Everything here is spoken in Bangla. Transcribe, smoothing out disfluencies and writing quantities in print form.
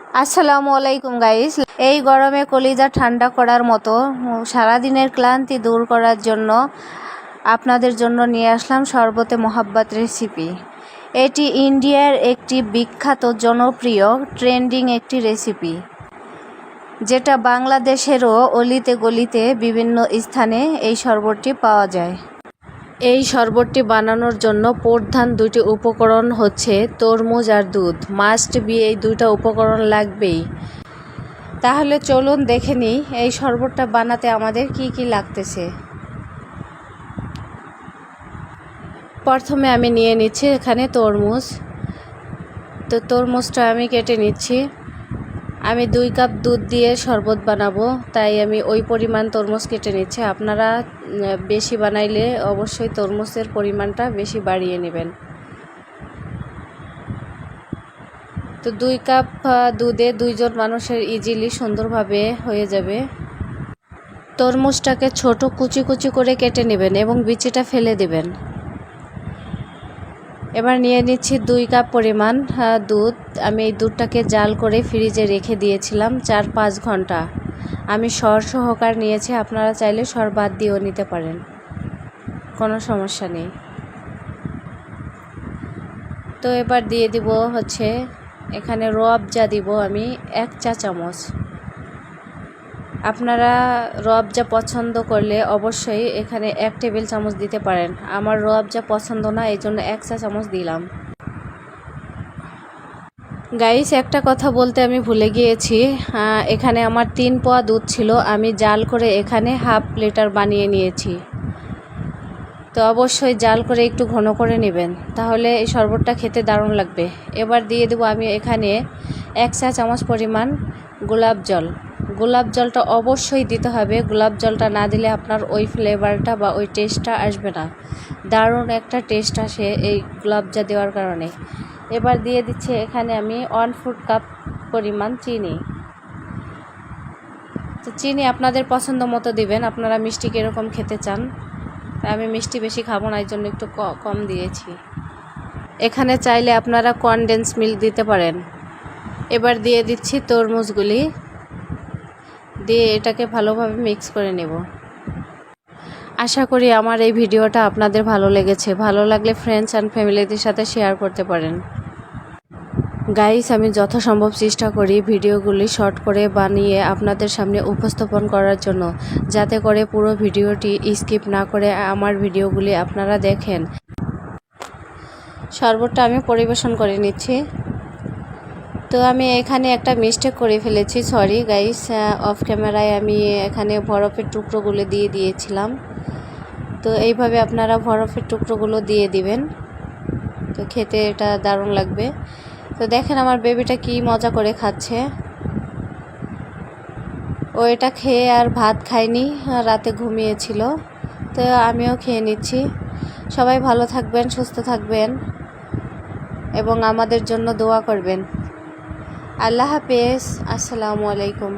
আসসালামু আলাইকুম গাইস। এই গরমে কলিজা ঠান্ডা করার মতো সারাদিনের ক্লান্তি দূর করার জন্য আপনাদের জন্য নিয়ে আসলাম শরবতে মোহাব্বত রেসিপি। এটি ইন্ডিয়ার একটি বিখ্যাত জনপ্রিয় ট্রেন্ডিং একটি রেসিপি, যেটা বাংলাদেশেরও অলিতে গলিতে বিভিন্ন স্থানে এই শরবতটি পাওয়া যায়। এই শরবতটি বানানোর জন্য প্রধান দুইটি উপকরণ হচ্ছে তরমুজ আর দুধ। মাস্ট বি, এই দুইটা উপকরণ লাগবেই। তাহলে চলুন দেখে নিই এই শরবতটা বানাতে আমাদের কি কি লাগতেছে। প্রথমে আমি নিয়ে নিচ্ছি এখানে তরমুজ। তো তরমুজটা আমি কেটে নিচ্ছি। আমি 2 কাপ দুধ দিয়ে শরবত বানাবো, তাই আমি ওই পরিমাণ তরমুজ কেটে নিচ্ছি। আপনারা বেশি বানাইলে অবশ্যই তরমুজের পরিমাণটা বেশি বাড়িয়ে নেবেন। তো 2 কাপ দুধে 2 জন মানুষের ইজিলি সুন্দরভাবে হয়ে যাবে। তরমুজটাকে ছোট কুচি কুচি করে কেটে নেবেন এবং বিচিটা ফেলে দেবেন। এবার নিয়ে নিচ্ছি 2 কাপ পরিমাণ দুধ। আমি এই দুধটাকে জাল করে ফ্রিজে রেখে দিয়েছিলাম 4-5 ঘন্টা। আমি সর সহকার নিয়েছি, আপনারা চাইলে সর বাদ দিয়েও নিতে পারেন, কোনো সমস্যা নেই। তো এবার দিয়ে দিব হচ্ছে এখানে রোয়াবজা দিব আমি 1 চা চামচ। আপনারা রোয়াবজা পছন্দ করলে অবশ্যই এখানে 1 টেবিল চামচ দিতে পারেন। আমার রোয়াবজা পছন্দ না, এই জন্য 1 চা চামচ দিলাম। গাইস, একটা কথা বলতে আমি ভুলে গিয়েছি। এখানে আমার 3 পোয়া দুধ ছিল, আমি জাল করে এখানে হাফ লিটার বানিয়ে নিয়েছি। তো অবশ্যই জাল করে একটু ঘন করে নেবেন, তাহলে এই শরবতটা খেতে দারুণ লাগবে। এবার দিয়ে দেবো আমি এখানে 1 চা চামচ পরিমাণ গোলাপ জল। গোলাপ জলটা অবশ্যই দিতে হবে, গোলাপ জলটা না দিলে আপনার ওই ফ্লেভারটা বা ওই টেস্টটা আসবে না। দারুণ একটা টেস্ট আসে এই গোলাপ জল দেওয়ার কারণে। এবার দিয়ে দিচ্ছি এখানে আমি 1/4 কাপ পরিমাণ চিনি। তো চিনি আপনাদের পছন্দ মতো দিবেন, আপনারা মিষ্টি কীরকম খেতে চান। আমি মিষ্টি বেশি খাবো না, এই জন্য একটু কম দিয়েছি। এখানে চাইলে আপনারা কনডেন্স মিল্ক দিতে পারেন। এবার দিয়ে দিচ্ছি তরমুজগুলি, দিয়ে এটাকে ভালোভাবে মিক্স করে নেব। আশা করি আমার এই ভিডিওটা আপনাদের ভালো লেগেছে। ভালো লাগলে ফ্রেন্ডস অ্যান্ড ফ্যামিলিদের সাথে শেয়ার করতে পারেন। গাইস, আমি যথাসম্ভব চেষ্টা করি ভিডিওগুলি শর্ট করে বানিয়ে আপনাদের সামনে উপস্থাপন করার জন্য, যাতে করে পুরো ভিডিওটি স্কিপ না করে আমার ভিডিওগুলি আপনারা দেখেন। শরবতটা আমি পরিবেশন করে নিচ্ছি। তো আমি এখানে একটা মিস্টেক করে ফেলেছি, সরি গাইস। অফ ক্যামেরায় আমি এখানে বরফের টুকরোগুলো দিয়ে দিয়েছিলাম। তো এইভাবে আপনারা বরফের টুকরোগুলো দিয়ে দিবেন, তো খেতে এটা দারুণ লাগবে। তো দেখেন আমার বেবিটা কি মজা করে খাচ্ছে। ও এটা খেয়ে আর ভাত খায়নি, রাতে ঘুমিয়েছিল। তো আমিও খেয়ে নিচ্ছি। সবাই ভালো থাকবেন, সুস্থ থাকবেন এবং আমাদের জন্য দোয়া করবেন। আল্লাহ হাফেজ। আসসালামু আলাইকুম।